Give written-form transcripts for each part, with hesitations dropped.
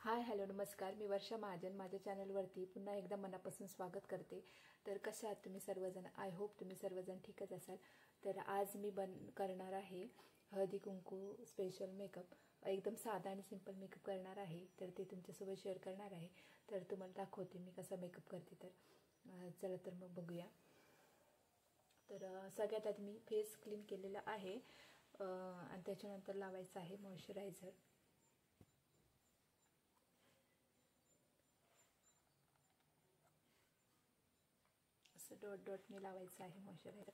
Hi hello नमस्कार. मी वर्षा महाजन माझ्या चॅनलवरती पुन्हा एकदा मनापासून स्वागत करते. तर कशा आहात तुम्ही सर्वजण? आय होप तुम्ही सर्वजण ठीकच असाल. तर आज मी करणार आहे हळदी कुंकू स्पेशल मेकअप. एकदम साधा आणि सिंपल मेकअप करणार आहे. तर ते तुमच्यासोबत शेअर करणार आहे. तर तुम्हाला दाखवते मी कसा मेकअप करते. तर चला तर मग बघूया. तर सगळ्यात आधी मी फेस क्लीन केलेला आहे आणि त्याच्यानंतर लावायचं आहे मॉइश्चरायझर. असं डॉट डॉटने लावायचं आहे मॉइश्चरायझर.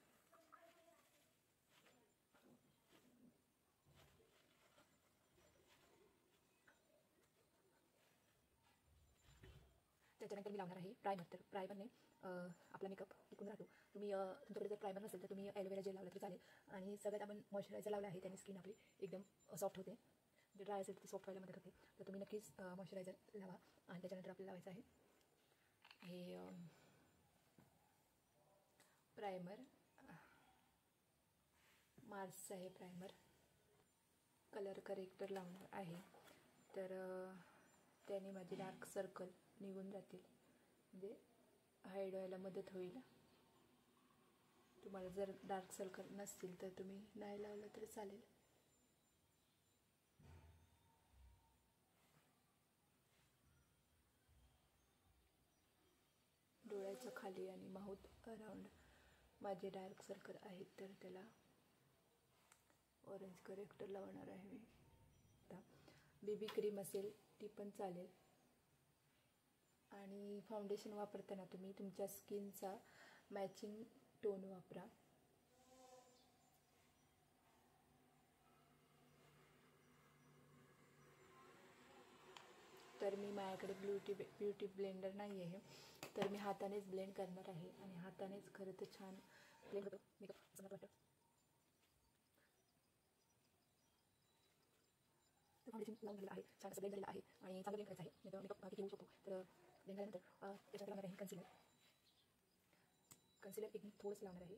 त्याच्यानंतर मी लावणार आहे प्रायमर. तर प्रायमरने आपला मेकअप टिकून राहतो. तुम्ही तुमच्याकडे जर प्रायमर नसेल तर तुम्ही ॲलोवेरा जेल लावला तरी चालेल. आणि सगळ्यात आपण मॉइश्चरायझर लावला आहे त्याने स्किन आपली एकदम सॉफ्ट होते. जे ड्राय असेल ती सॉफ्ट व्हायला मदत होते. तर तुम्ही नक्कीच मॉइश्चरायझर लावा. आणि त्याच्यानंतर आपल्याला लावायचं आहे हे प्रायमर. मार्सचं आहे प्रायमर. कलर करेक्टर लावणार आहे. तर त्याने माझे डार्क सर्कल निघून जातील, म्हणजे हाईड व्हायला मदत होईल. तुम्हाला जर डार्क सर्कल नसतील तर तुम्ही नाही लावलं तरी चालेल. डोळ्याच्या खाली आणि माउथ अराउंड माझे डार्क सर्कल आहेत, तर त्याला ऑरेंज करेक्टर लावणार आहे मी. आता बेबी क्रीम असेल ती पण चालेल. आणि फाउंडेशन वापरताना तुम्ही तुमच्या स्किनचा मॅचिंग टोन वापरा. तर मी माझ्याकडे ब्युटी ब्लेंडर नाही आहे, तर मी हातानेच ब्लेंड करणार आहे. आणि हातानेच खरं तर छान ब्लेंड होतो मेकअप असं मला वाटतं. फाउंडेशन लावून झालेलं आहे, छान असं ब्लेंड झालेलं आहे आणि चांगलं ब्लेंड करायचं आहे. नाही तर मेकअप किती होऊ शकतो. तर ब्लेंड झाल्यानंतर त्याच्यात लावणार आहे कन्सिलर. एक थोडंसं लावणार आहे.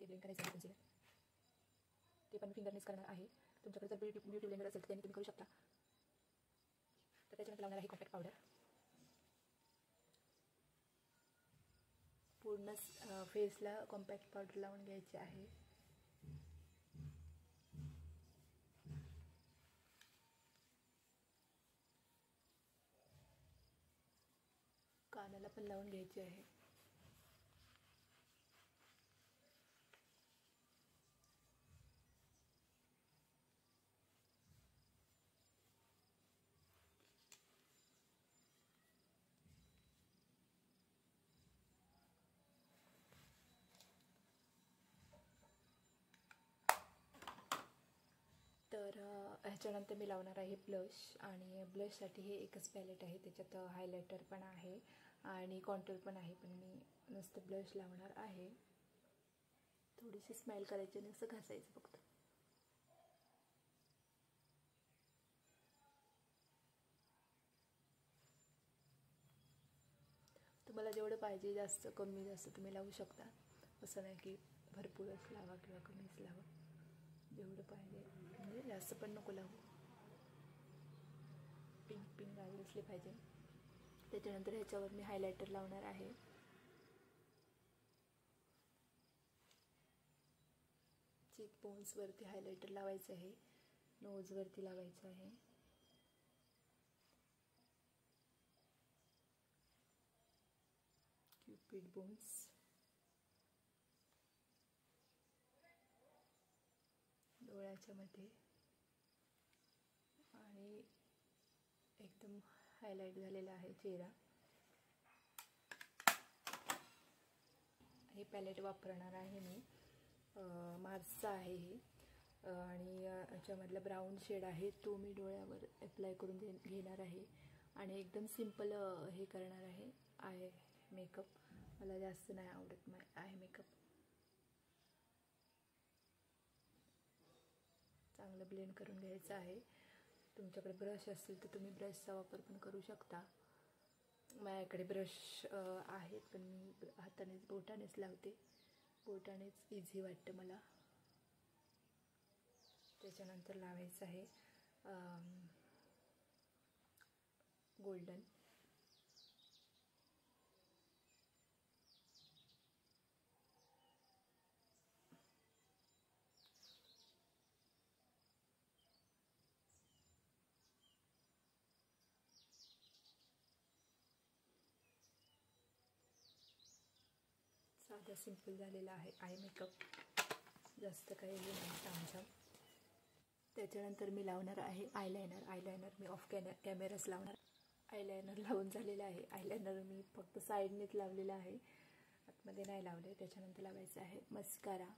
ते ब्लेंड करायचं आहे कन्सिलर. ते पण मी फिंगरनेच करणार आहे. तुमच्याकडे जर ब्युटी ब्लेंडर असेल तर त्याने तुम्ही करू शकता. तर त्याच्यानंतर लावणार आहे कॉम्पॅक्ट पावडर. पूर्ण फेसला कॉम्पॅक्ट पावडर लावून घ्यायची आहे. कानाला पण लावून घ्यायची आहे. तर ह्याच्यानंतर मी लावणार आहे ब्लश. आणि ब्लशसाठी हे एकच पॅलेट आहे, त्याच्यात हायलायटर पण आहे आणि कॉन्टूर पण आहे. पण मी नुसतं ब्लश लावणार आहे. थोडीशी स्माईल करायची आणि असं घासायचं फक्त. तुम्हाला जेवढं पाहिजे जास्त कमी जास्त तुम्ही लावू शकता. असं नाही की भरपूरच लावा किंवा कमीच लावा. जेवढं पाहिजे, म्हणजे जास्त पण नको लावू. पिंक पिंक आली असली पाहिजे. त्याच्यानंतर ह्याच्यावर मी हायलायटर लावणार आहे. चीक बोन्सवरती हायलायटर लावायचं आहे. नोजवरती लावायचं आहे. क्युपिड बोन्स, डोळ्याच्या मध्ये, आणि एकदम हायलाईट झालेला आहे चेहरा. हे पॅलेट वापरणार आहे मी. मार्सचा आहे हे. आणि याच्यामधला ब्राऊन शेड आहे तो मी डोळ्यावर अप्लाय करून घेणार आहे. आणि एकदम सिंपल हे करणार आहे आय मेकअप. मला जास्त नाही आवडत आय मेकअप. चांगलं ब्लेंड करून घ्यायचं आहे. तुमच्याकडे ब्रश असेल तर तुम्ही ब्रशचा वापर पण करू शकता. माझ्याकडे ब्रश आहेत पण मी बोटानेच लावते. बोटानेच इझी वाटतं मला. त्याच्यानंतर लावायचं आहे गोल्डन. साधा सिंपल झालेला आहे आय मेकअप, जास्त काही नाही तामझाम. त्याच्यानंतर मी लावणार आहे आयलायनर. आयलायनर मी ऑफ कॅमेराच लावणार. आयलायनर लावून झालेलं आहे. आयलायनर मी फक्त साईडनेच लावलेलं आहे, आतमध्ये नाही लावले. त्याच्यानंतर लावायचं आहे मस्कारा.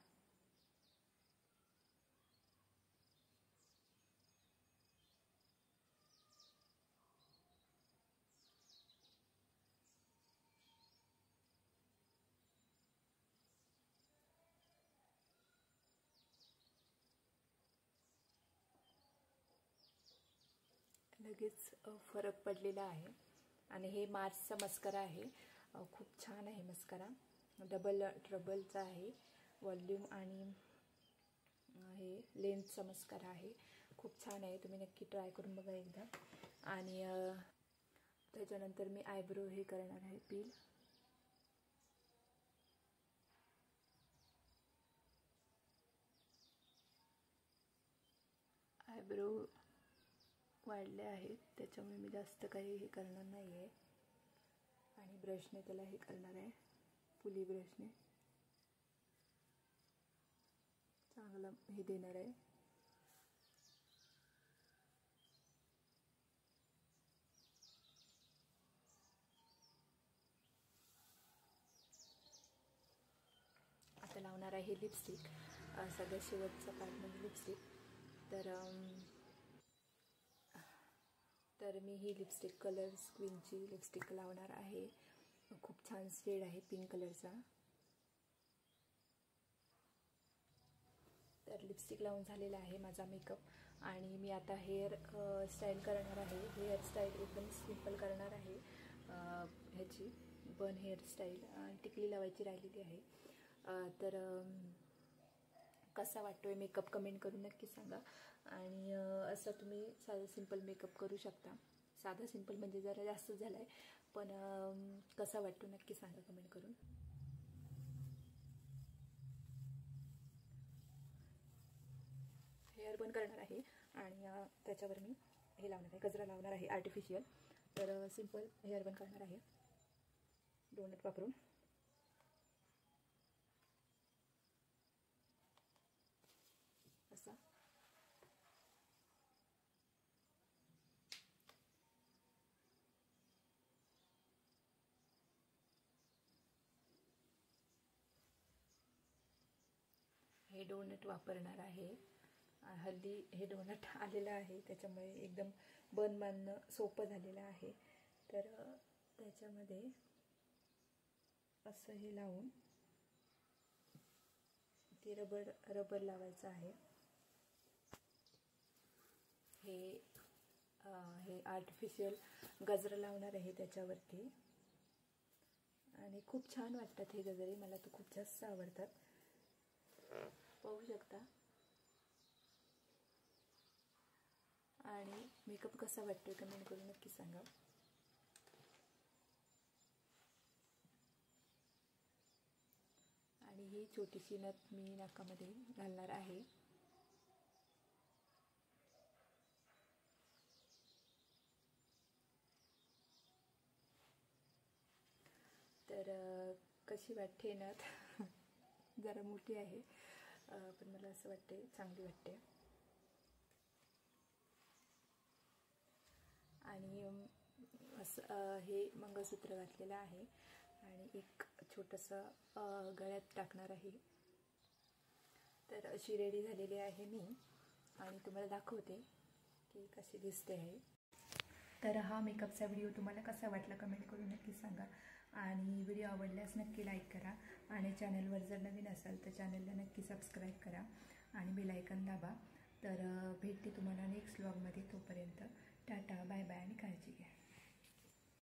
लगेच फरक पडलेला आहे. आणि हे मार्सचा मस्करा आहे, खूप छान आहे मस्करा. डबल ट्रबलचा आहे वॉल्यूम आणि हे लेन्सचा मस्करा आहे. खूप छान आहे, तुम्ही नक्की ट्राय करून बघा एकदा. आणि त्याच्यानंतर मी आयब्रो हे करणार आहे पील. आयब्रो वाढले आहेत त्याच्यामुळे मी जास्त काही हे करणार नाही आहे. आणि ब्रशने त्याला हे करणार आहे, पुली ब्रशने चांगला हे देणार आहे. आता लावणार आहे लिपस्टिक. सगळ्यात शेवटचा पार्ट म्हणजे लिपस्टिक. तर मी ही लिपस्टिक कलर स्क्वीनची लिपस्टिक लावणार आहे. खूप छान शेड आहे पिंक कलरचा. तर लिपस्टिक लावून झालेला आहे माझा मेकअप. आणि मी आता हेअर स्टाईल करणार आहे. हेअरस्टाईल एकदम सिंपल करणार आहे. ह्याची बन हेअरस्टाईल. टिकली लावायची राहिलेली आहे. तर कसा वाटतोय मेकअप कमेंट करून नक्की सांगा. आणि असं तुम्ही साधा सिंपल मेकअप करू शकता. साधा सिंपल म्हणजे जरा जास्त झाला आहे, पण कसा वाटतो नक्की सांगा कमेंट करून. हेअर बन करणार आहे आणि त्याच्यावर मी हे लावणार आहे, गजरा लावणार आहे आर्टिफिशियल. तर सिंपल हेअर बन करणार आहे डोनट वापरून. असा हे डोनट वापरणार आहे. हल्ली हे डोनट आलेलं आहे त्याच्यामुळे एकदम बन बांधणं सोपं झालेलं आहे. तर त्याच्यामध्ये असं हे लावून ते रबर लावायचं आहे. हे आर्टिफिशियल गजरा लावणार आहे त्याच्यावरती. आणि खूप छान वाटतात हे गजरे, मला तर खूप जास्त आवडतात. पाहू शकता. आणि मेकअप कसा वाटतोय कमेंट करून नक्की सांगा. आणि ही छोटीशी नथ मी नाकामध्ये घालणार आहे. तर कशी वाटते नथ? जरा मोठी आहे, पण मला असं वाटते चांगली वाटते. आणि असं हे मंगळसूत्र घातलेलं आहे आणि एक छोटंसं गळ्यात टाकणार आहे. तर अशी रेडी झालेली आहे मी आणि तुम्हाला दाखवते की कशी दिसते आहे. तर हा मेकअपचा व्हिडिओ तुम्हाला कसा वाटला कमेंट करून नक्की सांगा. आणि व्हिडिओ आवडल्यास नक्की लाईक करा. आणि चॅनलवर जर नवीन असाल तर चॅनलला नक्की सबस्क्राईब करा आणि बेल आयकॉन दाबा. तर भेटते तुम्हाला नेक्स्ट व्लॉगमध्ये. तोपर्यंत टाटा, बाय बाय आणि काळजी घ्या.